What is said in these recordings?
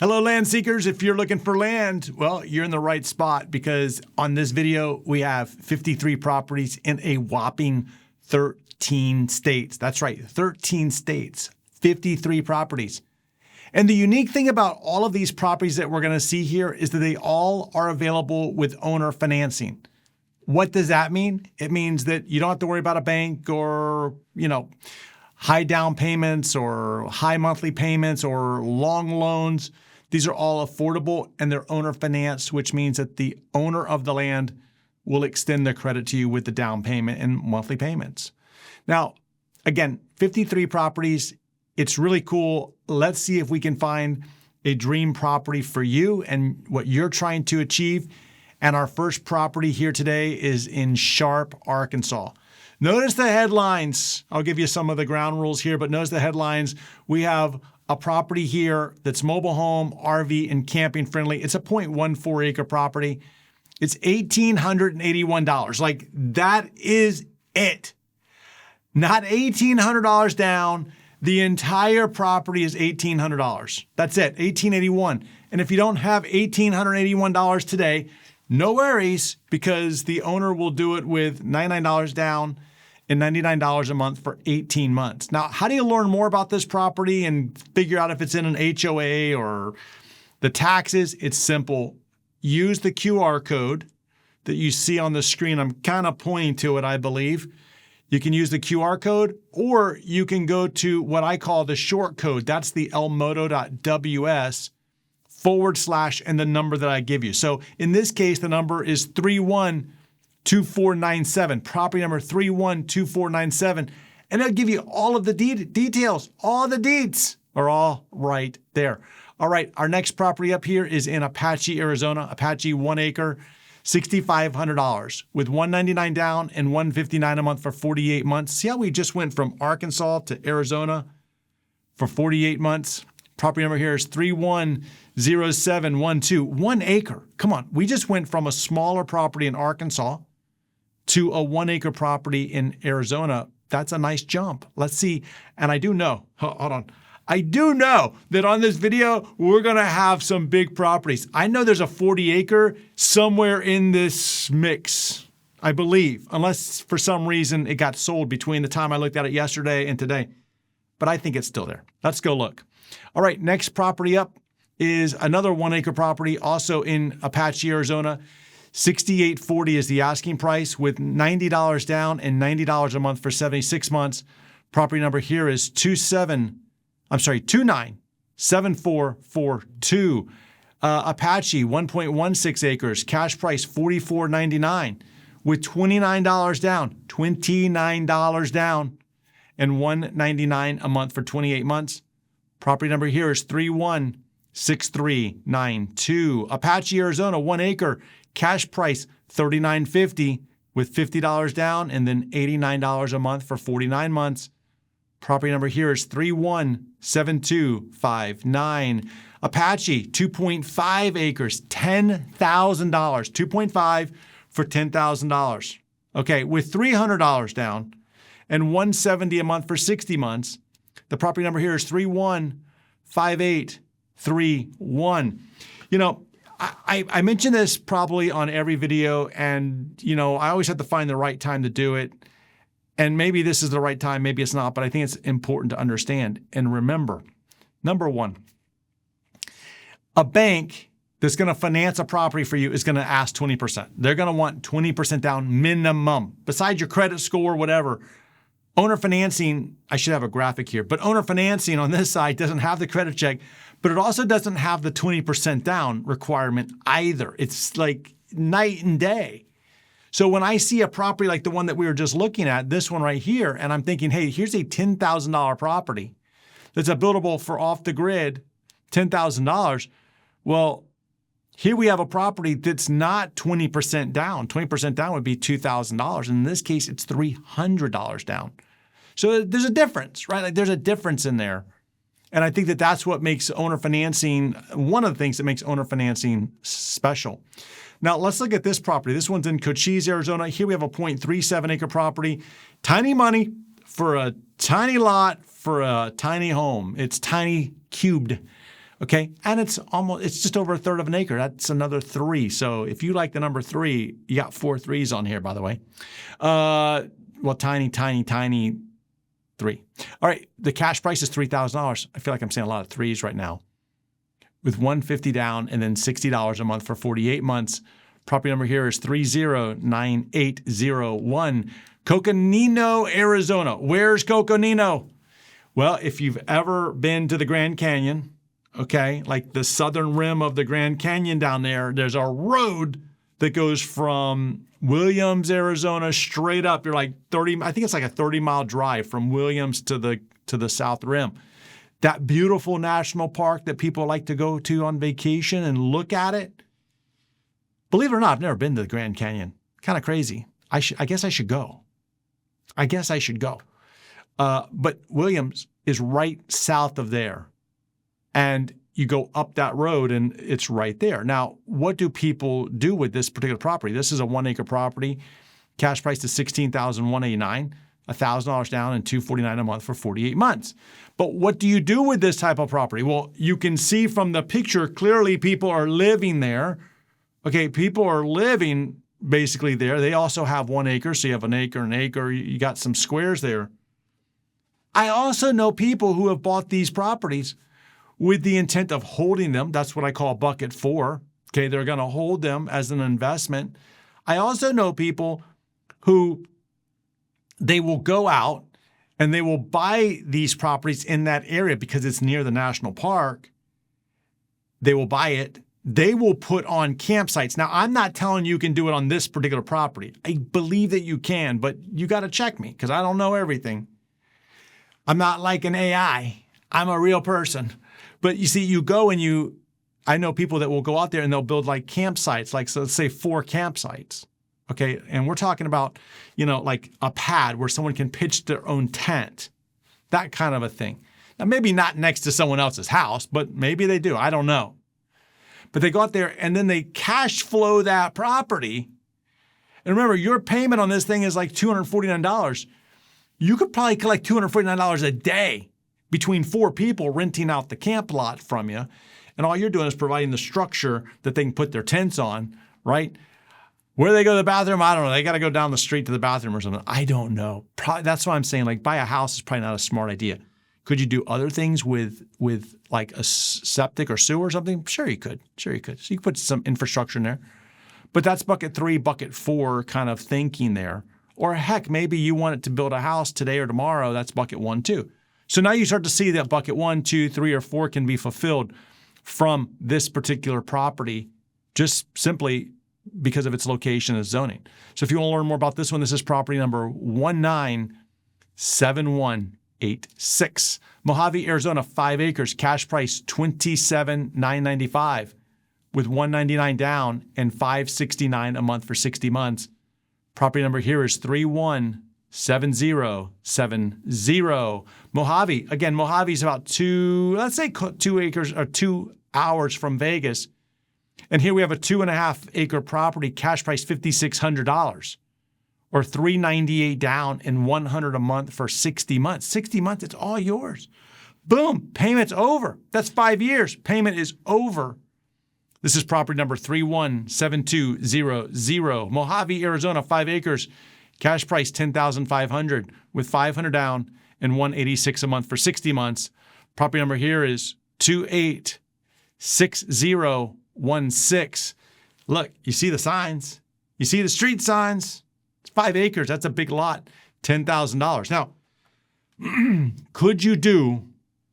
Hello, land seekers. If you're looking for land, well, you're in the right spot because on this video, we have 53 properties in a whopping 13 states. That's right, 13 states, 53 properties. And the unique thing about all of these properties that we're going to see here is that they all are available with owner financing. What does that mean? It means that you don't have to worry about a bank or, high down payments or high monthly payments or long loans. These are all affordable and they're owner financed, which means that the owner of the land will extend their credit to you with the down payment and monthly payments. Now, again, 53 properties. It's really cool. Let's see if we can find a dream property for you and what you're trying to achieve. And our first property here today is in Sharp, Arkansas. Notice the headlines. I'll give you some of the ground rules here, but notice the headlines. We have a property here that's mobile home, RV, and camping friendly. It's a 0.14 acre property. It's $1,881. Like, that is it. Not $1,800 down. The entire property is $1,800. That's it, $1,881. And if you don't have $1,881 today, no worries, because the owner will do it with $99 down and $99 a month for 18 months. Now, how do you learn more about this property and figure out if it's in an HOA or the taxes? It's simple. Use the QR code that you see on the screen. I'm kind of pointing to it, I believe. You can use the QR code, or you can go to what I call the short code. That's the elmoto.ws / and the number that I give you. So in this case, the number is 312497, property number 312497, and it'll give you all of the details. All the deets are all right there. All right, our next property up here is in Apache, Arizona. Apache, 1 acre, $6,500 with $199 down and $159 a month for 48 months. See how we just went from Arkansas to Arizona for 48 months? Property number here is 310712. 1 acre. Come on. We just went from a smaller property in Arkansas to a 1 acre property in Arizona. That's a nice jump. Let's see. And I do know, hold on. I do know that on this video, we're going to have some big properties. I know there's a 40 acre somewhere in this mix, I believe, unless for some reason it got sold between the time I looked at it yesterday and today. But I think it's still there. Let's go look. All right, next property up is another 1 acre property, also in Apache, Arizona. $6,840 is the asking price with $90 down and $90 a month for 76 months. Property number here is 297442. Apache, 1.16 acres, cash price $44.99 with $29 down, $29 down, and $199 a month for 28 months. Property number here is 316392. Apache, Arizona, 1 acre, cash price $39.50 with $50 down and then $89 a month for 49 months. Property number here is 317259. Apache, 2.5 acres, $10,000. 2.5 for $10,000. Okay, with $300 down and $170 a month for 60 months. The property number here is 315831. I mention this probably on every video, and I always have to find the right time to do it. And maybe this is the right time, maybe it's not, but I think it's important to understand and remember. Number one, a bank that's going to finance a property for you is going to ask 20%. They're going to want 20% down minimum, besides your credit score, whatever. Owner financing, I should have a graphic here, but owner financing on this side doesn't have the credit check, but it also doesn't have the 20% down requirement either. It's like night and day. So when I see a property like the one that we were just looking at, this one right here, and I'm thinking, hey, here's a $10,000 property that's a buildable for off the grid, $10,000. Well, here we have a property that's not 20% down. 20% down would be $2,000. In this case, it's $300 down. So there's a difference, right? Like, there's a difference in there. And I think that that's what makes owner financing, one of the things that makes owner financing special. Now, let's look at this property. This one's in Cochise, Arizona. Here we have a 0.37 acre property. Tiny money for a tiny lot for a tiny home. It's tiny cubed. Okay, and it's just over a third of an acre. That's another 3. So if you like the number 3, you got 4 threes on here, by the way. Well, tiny 3. All right, the cash price is $3,000. I feel like I'm saying a lot of threes right now. With $150 down and then $60 a month for 48 months. Property number here is 309801. Coconino, Arizona. Where's Coconino? Well, if you've ever been to the Grand Canyon, okay, like the southern rim of the Grand Canyon down there, there's a road that goes from Williams, Arizona, straight up. You're like 30, I think it's like a 30-mile drive from Williams to the south rim. That beautiful national park that people like to go to on vacation and look at it. Believe it or not, I've never been to the Grand Canyon. Kind of crazy. I guess I should go. But Williams is right south of there. And you go up that road and it's right there. Now, what do people do with this particular property? This is a 1-acre property. Cash price is $16,189, $1,000 down and $249 a month for 48 months. But what do you do with this type of property? Well, you can see from the picture, clearly people are living there. Okay, people are living basically there. They also have 1 acre, so you have an acre. You got some squares there. I also know people who have bought these properties with the intent of holding them. That's what I call bucket 4. Okay, they're going to hold them as an investment. I also know people who they will go out and they will buy these properties in that area because it's near the national park. They will buy it. They will put on campsites. Now, I'm not telling you can do it on this particular property. I believe that you can, but you got to check me because I don't know everything. I'm not like an AI. I'm a real person. But you see, you go and I know people that will go out there and they'll build like campsites, like, so let's say 4 campsites. Okay. And we're talking about, like a pad where someone can pitch their own tent, that kind of a thing. Now, maybe not next to someone else's house, but maybe they do. I don't know. But they go out there and then they cash flow that property. And remember, your payment on this thing is like $249. You could probably collect $249 a day between 4 people renting out the camp lot from you. And all you're doing is providing the structure that they can put their tents on, right? Where they go to the bathroom, I don't know. They got to go down the street to the bathroom or something. I don't know. That's why I'm saying, like, buy a house is probably not a smart idea. Could you do other things with like a septic or sewer or something? Sure you could. So you could put some infrastructure in there. But that's bucket 3, bucket 4 kind of thinking there. Or heck, maybe you want it to build a house today or tomorrow. That's bucket 1, 2. So now you start to see that bucket 1, 2, 3, or 4 can be fulfilled from this particular property just simply because of its location and zoning. So if you want to learn more about this one, this is property number 197186. Mohave, Arizona, 5 acres, cash price $27,995 with $199 down and $569 a month for 60 months. Property number here is 317070. Mohave. Again, Mohave is about 2 acres or 2 hours from Vegas. And here we have a 2.5 acre property, cash price $5,600 or $398 down and $100 a month for 60 months. 60 months, it's all yours. Boom, payment's over. That's 5 years. Payment is over. This is property number 317200. Mohave, Arizona, 5 acres. Cash price $10,500 with $500 down and $186 a month for 60 months. Property number here is 286016. Look, you see the signs. You see the street signs. It's 5 acres. That's a big lot. $10,000. Now, could you do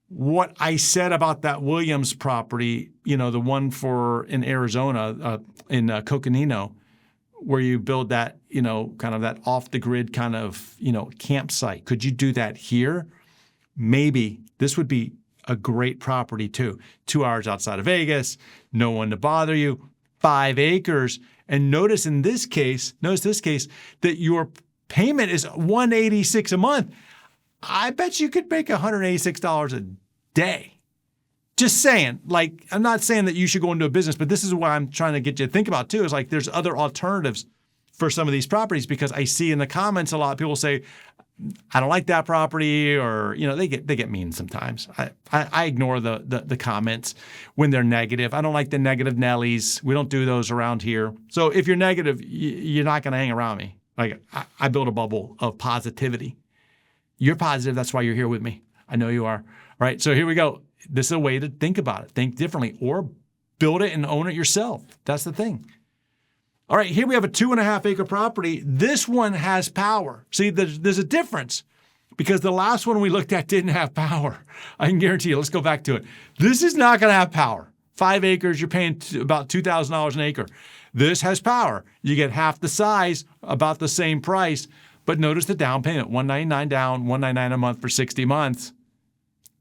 what I said about that Williams property, the one in Arizona, in Coconino, where you build that, kind of that off-the-grid kind of, campsite? Could you do that here? Maybe. This would be a great property too. 2 hours outside of Vegas, no one to bother you, 5 acres. And notice this case, that your payment is $186 a month. I bet you could make $186 a day. Just saying, like, I'm not saying that you should go into a business, but this is what I'm trying to get you to think about too, is like there's other alternatives for some of these properties, because I see in the comments a lot of people say, I don't like that property, or, they get mean sometimes. I ignore the comments when they're negative. I don't like the negative Nellies. We don't do those around here. So if you're negative, you're not going to hang around me. Like, I build a bubble of positivity. You're positive. That's why you're here with me. I know you are. All right. So here we go. This is a way to think about it. Think differently, or build it and own it yourself. That's the thing. All right, here we have a 2.5 acre property. This one has power. See, there's a difference, because the last one we looked at didn't have power. I can guarantee you. Let's go back to it. This is not going to have power. 5 acres, you're paying about $2,000 an acre. This has power. You get half the size, about the same price, but notice the down payment, $199 down, $199 a month for 60 months.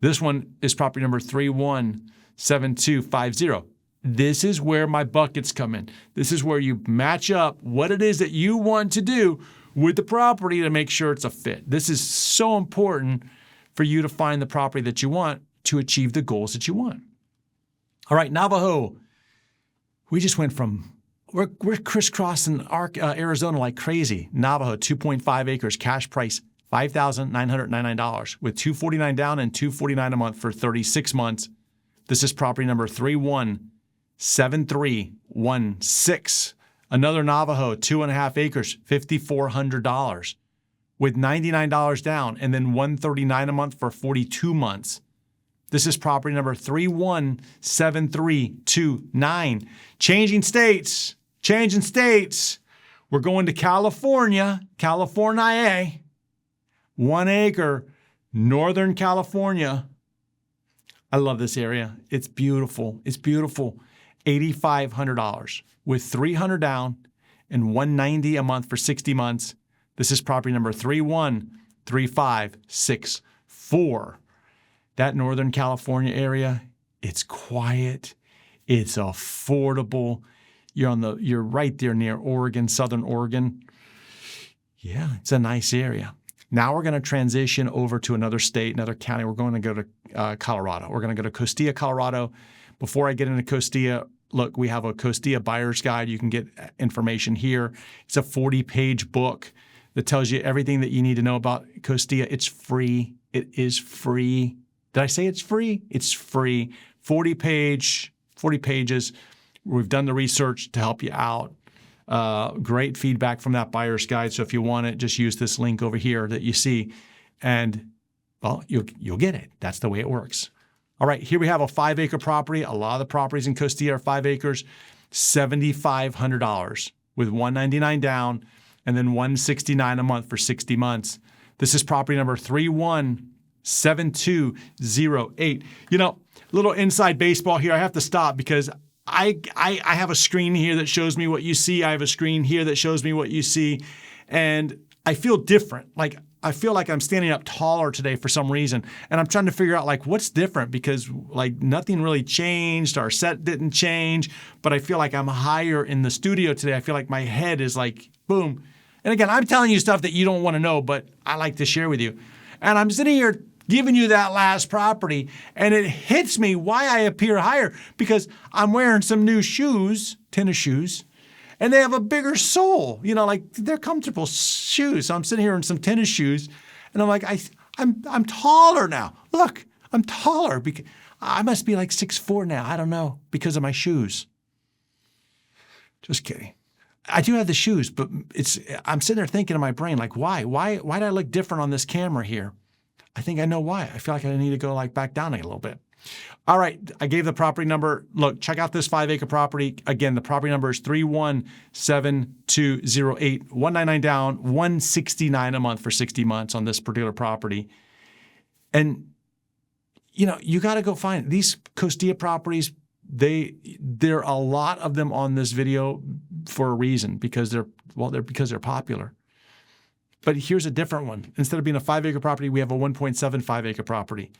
This one is property number 317250. This is where my buckets come in. This is where you match up what it is that you want to do with the property to make sure it's a fit. This is so important for you to find the property that you want to achieve the goals that you want. All right, Navajo. We just went from, we're crisscrossing Arizona like crazy. Navajo, 2.5 acres, cash price $5,999 with $249 down and $249 a month for 36 months. This is property number 317316. Another Navajo, 2.5 acres, $5,400 with $99 down and then $139 a month for 42 months. This is property number 317329. Changing states. We're going to California, 1 acre, Northern California. I love this area. It's beautiful. $8,500 with $300 down and $190 a month for 60 months. This is property number 313564. That Northern California area, it's quiet, it's affordable. You're right there near Oregon, Southern Oregon. Yeah, it's a nice area. Now we're going to transition over to another state, another county. We're going to go to Colorado. We're going to go to Costilla, Colorado. Before I get into Costilla, look, we have a Costilla buyer's guide. You can get information here. It's a 40-page book that tells you everything that you need to know about Costilla. It's free. It is free. Did I say it's free? It's free. 40 pages. We've done the research to help you out. Great feedback from that buyer's guide. So if you want it, just use this link over here that you see, and well, you'll get it. That's the way it works. All right, here we have a 5 acre property. A lot of the properties in Costilla are 5 acres, $7,500 with $199 down and then $169 a month for 60 months. This is property number 317208. Little inside baseball here. I have to stop because I have a screen here that shows me what you see. I have a screen here that shows me what you see. And I feel different. Like, I feel like I'm standing up taller today for some reason. And I'm trying to figure out, like, what's different, because, like, nothing really changed. Our set didn't change. But I feel like I'm higher in the studio today. I feel like my head is like, boom. And again, I'm telling you stuff that you don't want to know, but I like to share with you. And I'm sitting here giving you that last property, and it hits me why I appear higher, because I'm wearing some new shoes, tennis shoes, and they have a bigger sole, like they're comfortable shoes. So I'm sitting here in some tennis shoes, and I'm like, I'm taller now. Look, I'm taller because I must be like 6'4" now. I don't know, because of my shoes. Just kidding. I do have the shoes, but I'm sitting there thinking in my brain, like, why do I look different on this camera here? I think I know why. I feel like I need to go back down a little bit. All right. I gave the property number. Look, check out this 5 acre property. Again, the property number is 317208, $199 down, $169 a month for 60 months on this particular property. And, you got to go find these Costilla properties. There are a lot of them on this video for a reason, because they're popular. But here's a different one. Instead of being a 5 acre property, we have a 1.75 acre property.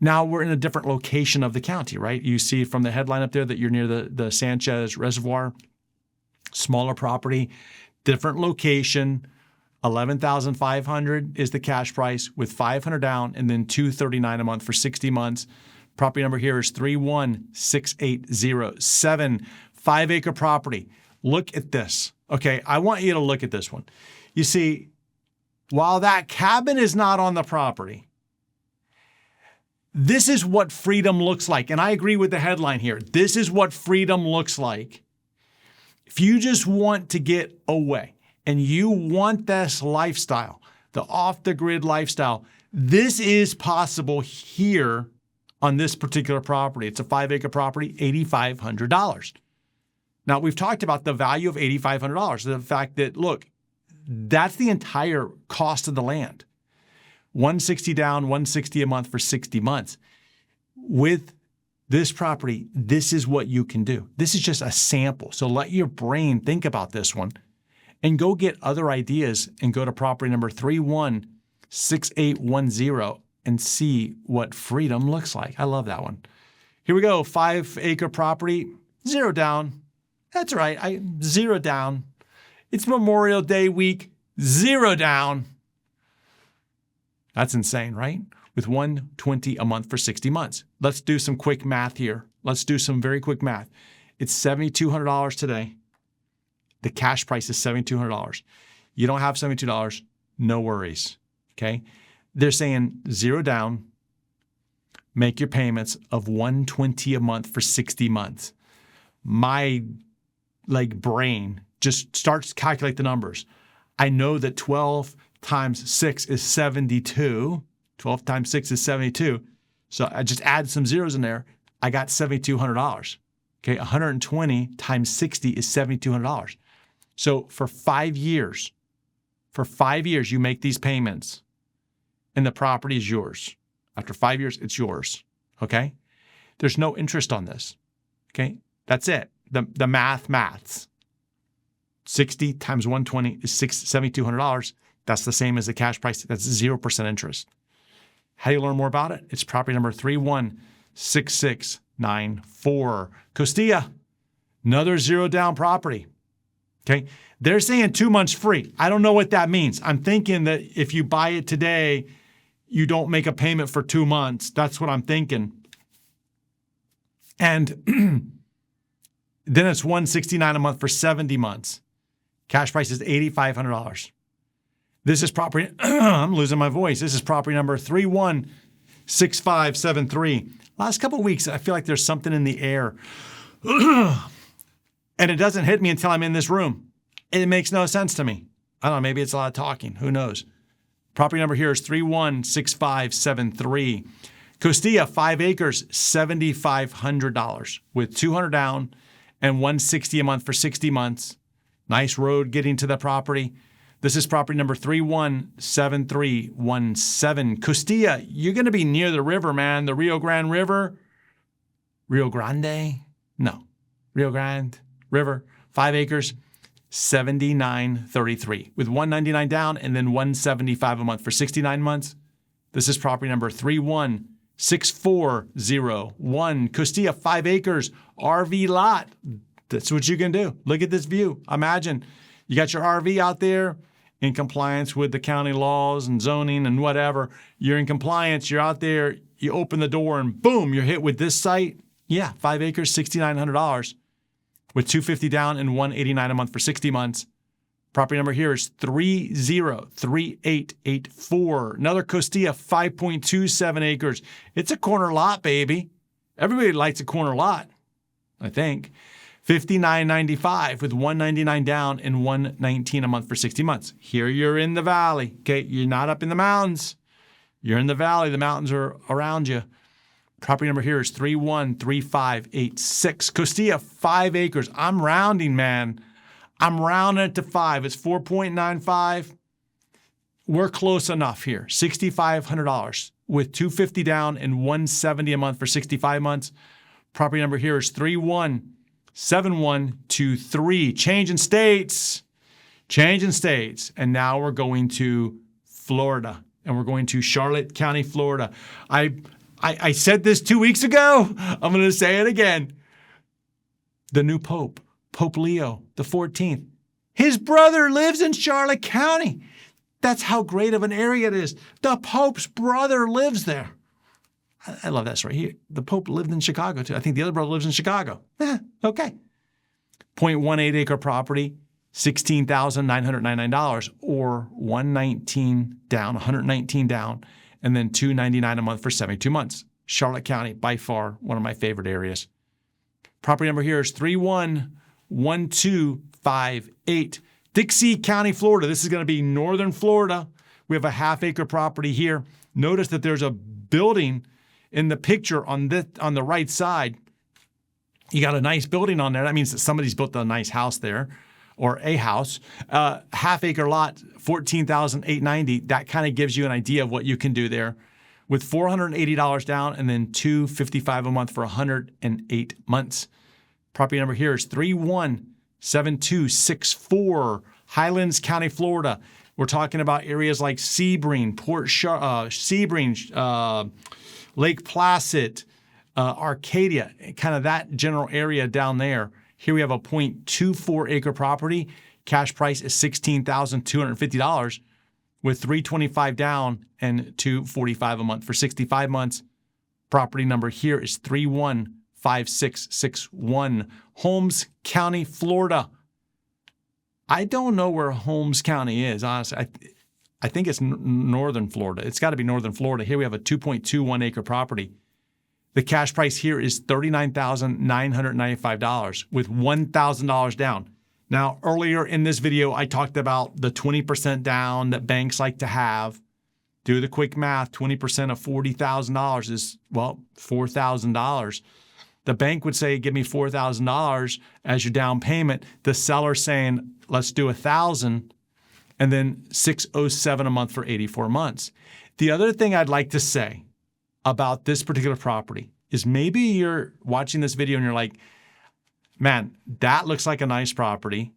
Now we're in a different location of the county, right? You see from the headline up there that you're near the Sanchez Reservoir. Smaller property, different location. $11,500 is the cash price with $500 down and then $239 a month for 60 months. Property number here is 316807. 5 acre property. Look at this. Okay, I want you to look at this one. You see, while that cabin is not on the property, this is what freedom looks like. And I agree with the headline here. This is what freedom looks like. If you just want to get away and you want this lifestyle, the off-the-grid lifestyle, this is possible here on this particular property. It's a 5-acre property, $8,500. Now, we've talked about the value of $8,500, the fact that, look, that's the entire cost of the land. $160 down, $160 a month for 60 months. With this property, this is what you can do. This is just a sample. So let your brain think about this one and go get other ideas and go to property number 316810 and see what freedom looks like. I love that one. Here we go. 5-acre property, 0 down. That's right. 0 down. It's Memorial Day week, 0 down. That's insane, right? With $120 a month for 60 months. Let's do some quick math here. Let's do some very quick math. It's $7,200 today. The cash price is $7,200. You don't have $72, no worries, okay? They're saying 0 down, make your payments of $120 a month for 60 months. My brain just starts to calculate the numbers. I know that 12 times 6 is 72. 12 times 6 is 72. So I just add some zeros in there. I got $7,200. Okay, 120 times 60 is $7,200. So for 5 years, you make these payments and the property is yours. After 5 years, it's yours. Okay? There's no interest on this. Okay? That's it. The maths. 60 times 120 is $7,200. That's the same as the cash price. That's 0% interest. How do you learn more about it? It's property number 316694. Costilla, another 0 down property. Okay. They're saying 2 months free. I don't know what that means. I'm thinking that if you buy it today, you don't make a payment for 2 months. That's what I'm thinking. And then it's $169 a month for 70 months. Cash price is $8,500. This is property, I'm losing my voice. This is property number 316573. Last couple of weeks, I feel like there's something in the air. And it doesn't hit me until I'm in this room. It makes no sense to me. I don't know, maybe it's a lot of talking. Who knows? Property number here is 316573. Costilla, 5 acres, $7,500 with $200 down and $160 a month for 60 months. Nice road getting to the property. This is property number 317317. Costilla, you're going to be near the river, man. The Rio Grande River. Rio Grande? No. Rio Grande River. 5 acres, $79.33 with $199 down and then $175 a month for 69 months. This is property number 316401. Costilla, 5 acres, RV lot. That's what you can do. Look at this view. Imagine you got your RV out there in compliance with the county laws and zoning and whatever. You're in compliance. You're out there. You open the door and boom, you're hit with this site. Yeah, 5 acres, $6,900 with $250 down and $189 a month for 60 months. Property number here is 303884. Another Costilla, 5.27 acres. It's a corner lot, baby. Everybody likes a corner lot, I think. $59.95 with $199 down and $119 a month for 60 months. Here you're in the valley. Okay, you're not up in the mountains. You're in the valley. The mountains are around you. Property number here is 313586. Costilla, 5 acres. I'm rounding, man. I'm rounding it to 5. It's 4.95. We're close enough here. $6,500 with $250 down and $170 a month for 65 months. Property number here is 317123. Changing states. And now we're going to Florida. And we're going to Charlotte County, Florida. I said this 2 weeks ago. I'm going to say it again. The new Pope, Pope Leo the 14th. His brother lives in Charlotte County. That's how great of an area it is. The Pope's brother lives there. I love that story. The Pope lived in Chicago too. I think the other brother lives in Chicago. Okay. 0.18 acre property. $16,999, or $119 down, $119 down, and then $299 a month for 72 months. Charlotte County, by far, one of my favorite areas. Property number here is 311258. Dixie County, Florida. This is going to be northern Florida. We have a half-acre property here. Notice that there's a building in the picture on the right side. You got a nice building on there. That means that somebody's built a nice house there, or a house. Half-acre lot, $14,890. That kind of gives you an idea of what you can do there, with $480 down and then $255 a month for 108 months. Property number here is 317264, Highlands County, Florida. We're talking about areas like Sebring, Lake Placid, Arcadia, kind of that general area down there. Here we have a 0.24 acre property. Cash price is $16,250 with $325 down and $245 a month for 65 months. Property number here is 315661, Holmes County, Florida. I don't know where Holmes County is, honestly. I think it's northern Florida. It's got to be northern Florida. Here we have a 2.21 acre property. The cash price here is $39,995 with $1,000 down. Now, earlier in this video, I talked about the 20% down that banks like to have. Do the quick math. 20% of $40,000 is, well, $4,000. The bank would say, give me $4,000 as your down payment. The seller's saying, let's do $1,000 and then $607 a month for 84 months. The other thing I'd like to say about this particular property is maybe you're watching this video and you're like, man, that looks like a nice property,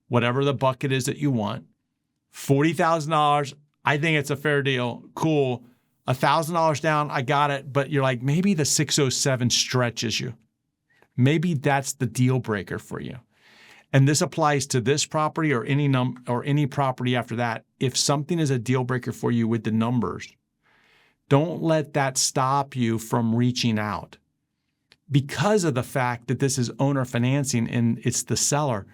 whatever the bucket is that you want. $40,000, I think it's a fair deal. Cool. $1,000 down, I got it. But you're like, maybe the 607 stretches you. Maybe that's the deal breaker for you. And this applies to this property or any property after that. If something is a deal breaker for you with the numbers, don't let that stop you from reaching out. Because of the fact that this is owner financing and it's the seller,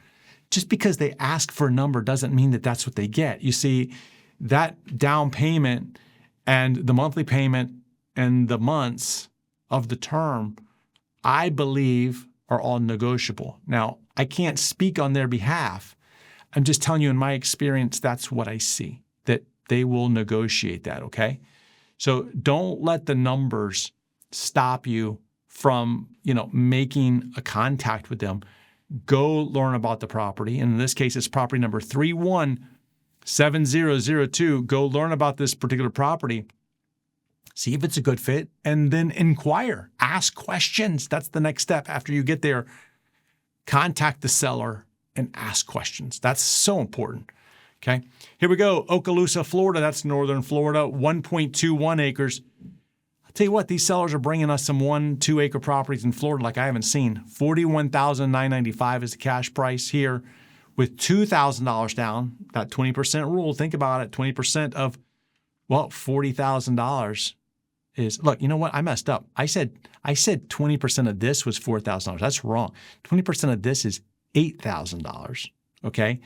just because they ask for a number doesn't mean that that's what they get. You see, that down payment and the monthly payment and the months of the term, I believe, are all negotiable. Now, I can't speak on their behalf. I'm just telling you, in my experience, that's what I see, that they will negotiate that, okay? So don't let the numbers stop you from, making a contact with them. Go learn about the property. And in this case, it's property number 317002. Go learn about this particular property. See if it's a good fit, and then inquire. Ask questions. That's the next step. After you get there, contact the seller and ask questions. That's so important. Okay, here we go. Okaloosa, Florida. That's northern Florida, 1.21 acres. I'll tell you what, these sellers are bringing us some 1-2 acre properties in Florida like I haven't seen. $41,995 is the cash price here with $2,000 down. That 20% rule, think about it. 20% of, $40,000 is, look, you know what? I messed up. I said 20% of this was $4,000. That's wrong. 20% of this is $8,000. Okay?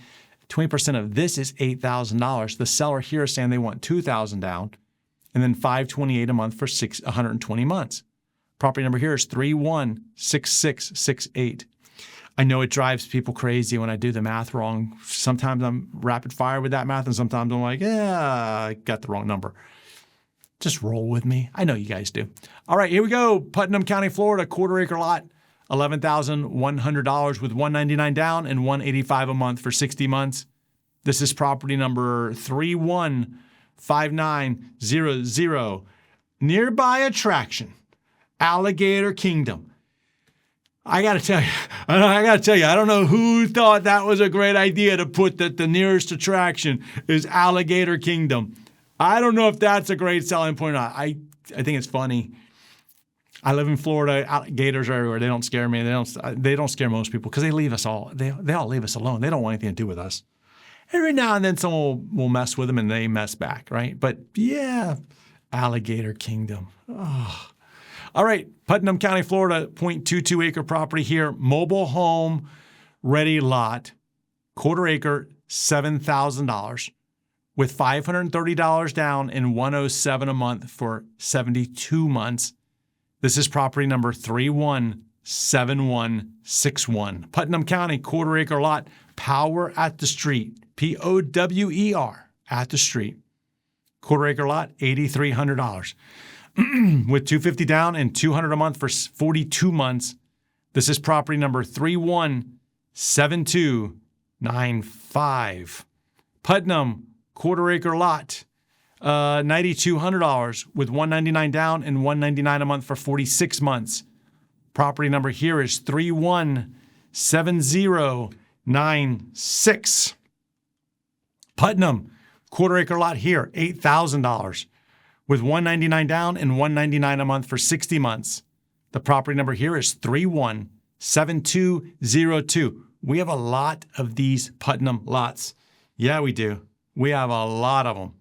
20% of this is $8,000. The seller here is saying they want $2,000 down and then $528 a month for 120 months. Property number here is 316668. I know it drives people crazy when I do the math wrong. Sometimes I'm rapid fire with that math, and sometimes I'm like, I got the wrong number. Just roll with me. I know you guys do. All right, here we go. Putnam County, Florida, quarter acre lot. $11,100 with $199 down and $185 a month for 60 months. This is property number 315900. Nearby attraction, Alligator Kingdom. I got to tell you, I don't know who thought that was a great idea to put that the nearest attraction is Alligator Kingdom. I don't know if that's a great selling point or not. I think it's funny. I live in Florida. Gators are everywhere. They don't scare me. They don't scare most people because they leave us all. They all leave us alone. They don't want anything to do with us. Every now and then someone will mess with them and they mess back, right? But yeah, Alligator Kingdom. Oh. All right, Putnam County, Florida, 0.22 acre property here. Mobile home ready lot. quarter acre, $7,000 with $530 down and $107 a month for 72 months. This is property number 317161. Putnam County, quarter acre lot, power at the street, POWER at the street. Quarter acre lot, $8,300 with $250 down and $200 a month for 42 months. This is property number 317295. Putnam, quarter acre lot, $9,200 with $199 down and $199 a month for 46 months. Property number here is 317096. Putnam, quarter acre lot here, $8,000 with $199 down and $199 a month for 60 months. The property number here is 317202. We have a lot of these Putnam lots. Yeah, we do. We have a lot of them.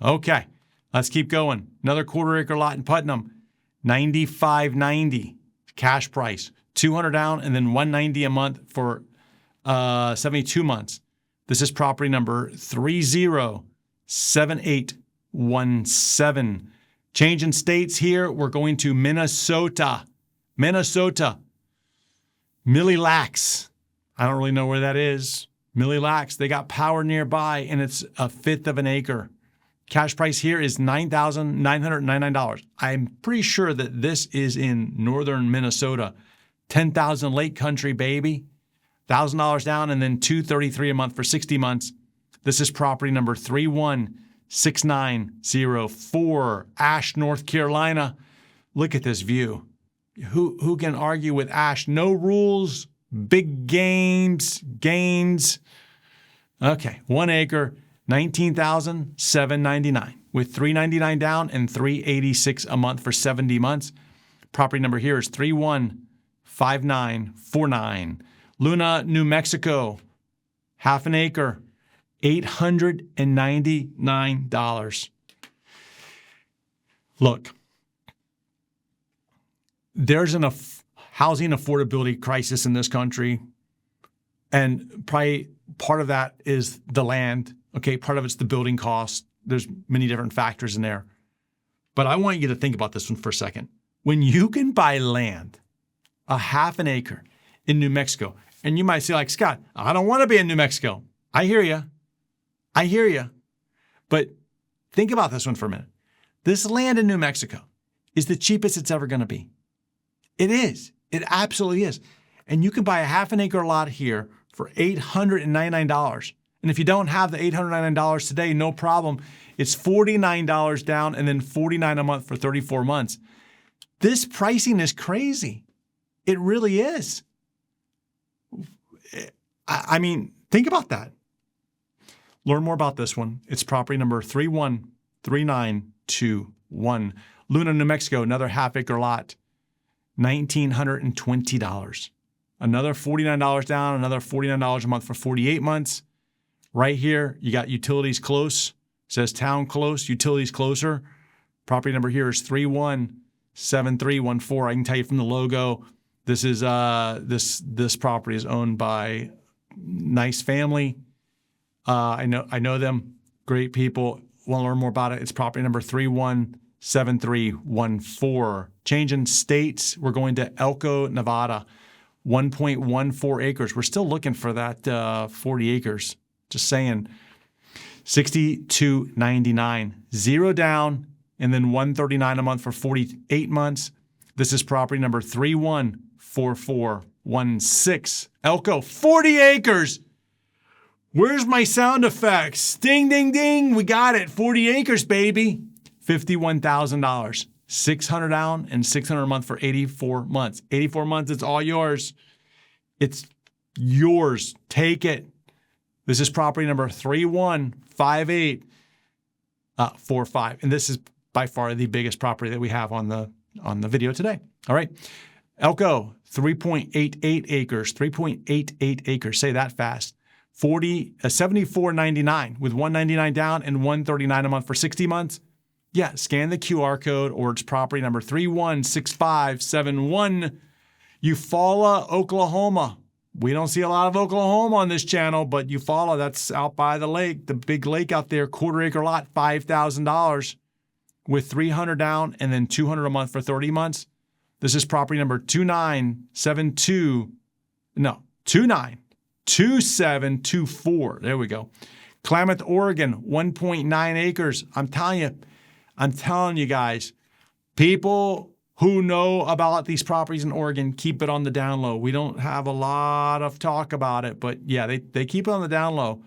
Okay, let's keep going. Another quarter acre lot in Putnam, $95.90 cash price, $200 down and then $190 a month for 72 months. This is property number 307817. Change in states here. We're going to Minnesota. Mille Lacs. I don't really know where that is. Mille Lacs. They got power nearby, and it's a fifth of an acre. Cash price here is $9,999. I'm pretty sure that this is in northern Minnesota. 10,000 Lake Country, baby. $1,000 down and then $233 a month for 60 months. This is property number 316904, Ash, North Carolina. Look at this view. Who can argue with Ash? No rules, big gains. Okay, 1 acre, $19,799 with $399 down and $386 a month for 70 months. Property number here is 315949. Luna, New Mexico, half an acre, $899. Look, there's a housing affordability crisis in this country, and probably part of that is the land. Okay, part of it's the building cost. There's many different factors in there. But I want you to think about this one for a second. When you can buy land, a half an acre in New Mexico, and you might say, like, Scott, I don't want to be in New Mexico. I hear you. But think about this one for a minute. This land in New Mexico is the cheapest it's ever going to be. It is. It absolutely is. And you can buy a half an acre lot here for $899. And if you don't have the $899 today, no problem. It's $49 down and then $49 a month for 34 months. This pricing is crazy. It really is. I mean, think about that. Learn more about this one. It's property number 313921. Luna, New Mexico, another half acre lot, $1,920. Another $49 down, another $49 a month for 48 months. Right here, you got utilities close. It says town close, utilities closer. Property number here is 317314. I can tell you from the logo, this is this property is owned by nice family. I know them. Great people. Want to learn more about it? It's property number 317314. Change in states. We're going to Elko, Nevada. 1.14 acres. We're still looking for that 40 acres. Just saying. $62.99. 0 down and then $139 a month for 48 months. This is property number 314416. Elko, 40 acres. Where's my sound effects? Ding, ding, ding. We got it. 40 acres, baby. $51,000. $600 down and $600 a month for 84 months. 84 months, it's all yours. It's yours. Take it. This is property number 315845. And this is by far the biggest property that we have on the video today. All right. Elko, 3.88 acres. 3.88 acres. Say that fast. $74.99 with $199 down and $139 a month for 60 months. Yeah, scan the QR code or it's property number 316571. Eufaula, Oklahoma, We don't see a lot of Oklahoma on this channel, but you follow. That's out by the lake, the big lake out there, quarter-acre lot, $5,000 with $300 down and then $200 a month for 30 months. This is property number 292724. There we go. Klamath, Oregon, 1.9 acres. I'm telling you guys, people who know about these properties in Oregon, keep it on the down low. We don't have a lot of talk about it, but yeah, they keep it on the down low.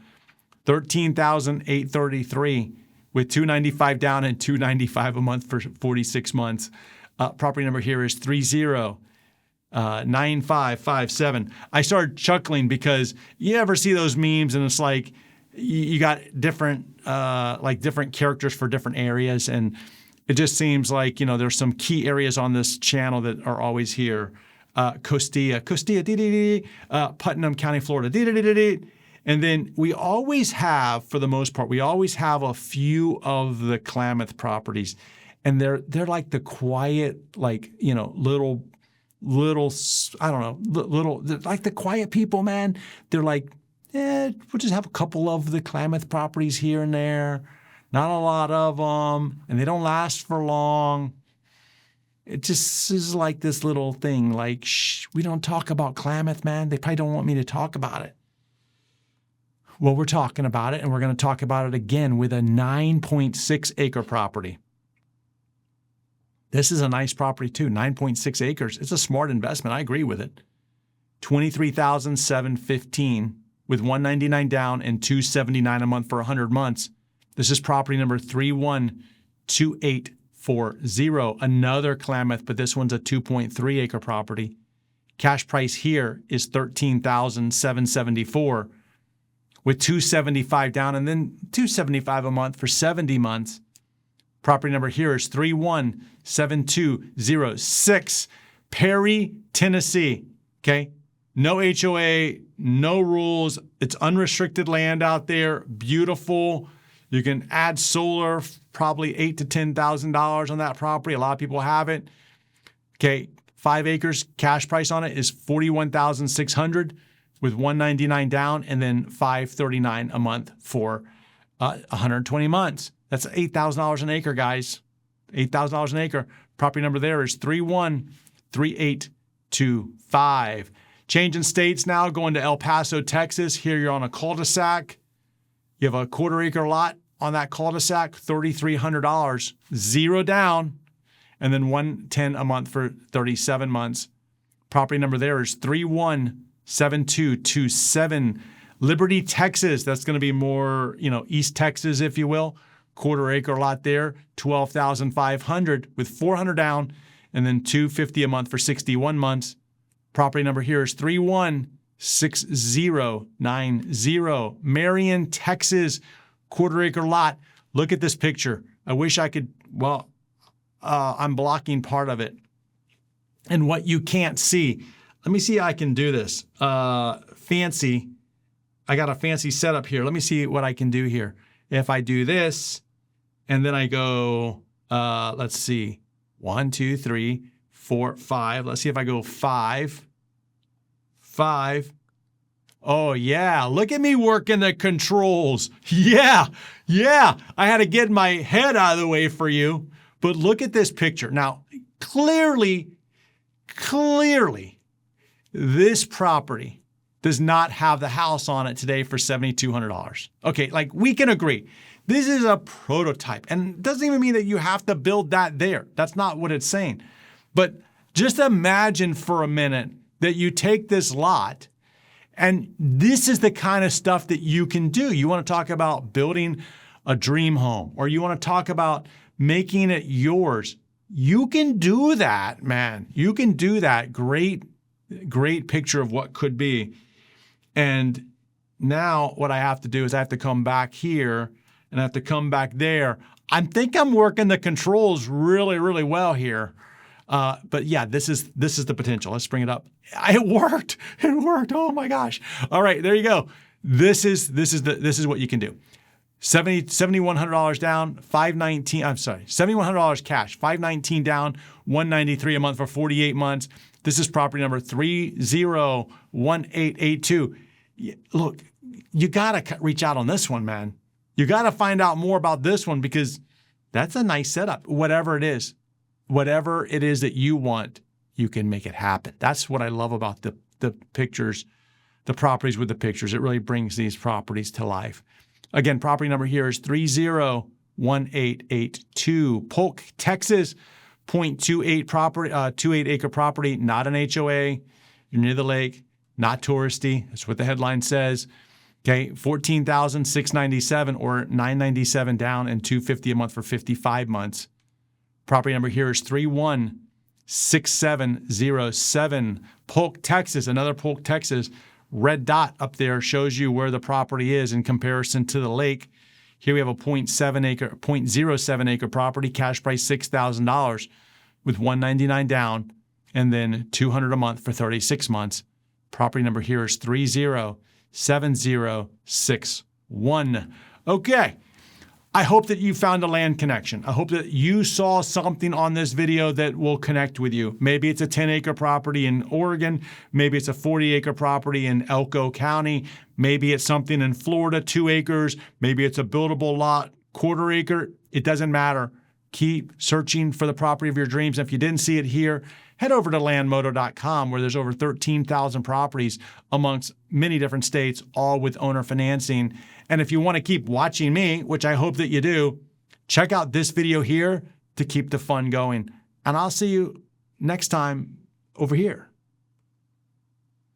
$13,833 with $295 down and $295 a month for 46 months. Property number here is 309557. I started chuckling because you ever see those memes and it's like you got different different characters for different areas, and it just seems like, there's some key areas on this channel that are always here. Costilla, Putnam County, Florida, and then we always have, for the most part, a few of the Klamath properties, and they're like the quiet, little, I don't know, little, like the quiet people, man. They're like, we'll just have a couple of the Klamath properties here and there. Not a lot of them, and they don't last for long. It just is like this little thing, like, shh, we don't talk about Klamath, man. They probably don't want me to talk about it. Well, we're talking about it, and we're going to talk about it again with a 9.6 acre property. This is a nice property too, 9.6 acres. It's a smart investment. I agree with it. $23,715 with $199 down and $279 a month for 100 months. This is property number 312840. Another Klamath, but this one's a 2.3 acre property. Cash price here is $13,774 with $275 down and then $275 a month for 70 months. Property number here is 317206, Perry, Tennessee. Okay? No HOA, no rules. It's unrestricted land out there. Beautiful. You can add solar, probably $8,000 to $10,000 on that property. A lot of people have it. Okay, 5 acres, cash price on it is $41,600 with $199 down and then $539 a month for 120 months. That's $8,000 an acre, guys. $8,000 an acre. Property number there is 313825. Changing states now, going to El Paso, Texas. Here you're on a cul-de-sac. You have a quarter-acre lot on that cul-de-sac, $3,300, zero down, and then $110 a month for 37 months. Property number there is 317227, Liberty, Texas. That's going to be more, East Texas, if you will. Quarter-acre lot there, $12,500 with $400 down, and then $250 a month for 61 months. Property number here is 316090, Marion, Texas, quarter-acre lot. Look at this picture. I wish I could, I'm blocking part of it. And what you can't see, let me see how I can do this. Fancy. I got a fancy setup here. Let me see what I can do here. If I do this, and then I go, let's see, 1, 2, 3, 4, 5. Let's see if I go 5. Oh, yeah. Look at me working the controls. Yeah. I had to get my head out of the way for you. But look at this picture. Now, clearly, this property does not have the house on it today for $7,200. Okay, we can agree. This is a prototype. And it doesn't even mean that you have to build that there. That's not what it's saying. But just imagine for a minute that you take this lot, and this is the kind of stuff that you can do. You want to talk about building a dream home, or you want to talk about making it yours. You can do that, man. You can do that. Great picture of what could be. And now what I have to do is I have to come back here and I have to come back there. I think I'm working the controls really, really well here. But yeah, this is the potential. Let's bring it up. It worked. Oh my gosh. All right, there you go. This is what you can do. $7,100 down, $519. I'm sorry, $7,100 cash, $519 down, $193 a month for 48 months. This is property number 301882. Look, you got to reach out on this one, man. You got to find out more about this one because that's a nice setup. Whatever it is that you want, you can make it happen. That's what I love about the pictures, the properties with the pictures. It really brings these properties to life. Again, property number here is 301882. Polk, Texas, 0.28 acre property, not an HOA. You're near the lake, not touristy. That's what the headline says. Okay, $14,697 or $997 down and $250 a month for 55 months. Property number here is 316707. Polk, Texas, another Polk, Texas. Red dot up there shows you where the property is in comparison to the lake. Here we have a 0.07 acre property, cash price $6,000 with $199 down and then $200 a month for 36 months. Property number here is 307061. Okay. I hope that you found a land connection. I hope that you saw something on this video that will connect with you. Maybe it's a 10-acre property in Oregon. Maybe it's a 40-acre property in Elko County. Maybe it's something in Florida, 2 acres. Maybe it's a buildable lot, 1/4 acre. It doesn't matter. Keep searching for the property of your dreams. And if you didn't see it here, head over to landmodo.com where there's over 13,000 properties amongst many different states, all with owner financing. And if you want to keep watching me, which I hope that you do, check out this video here to keep the fun going. And I'll see you next time over here.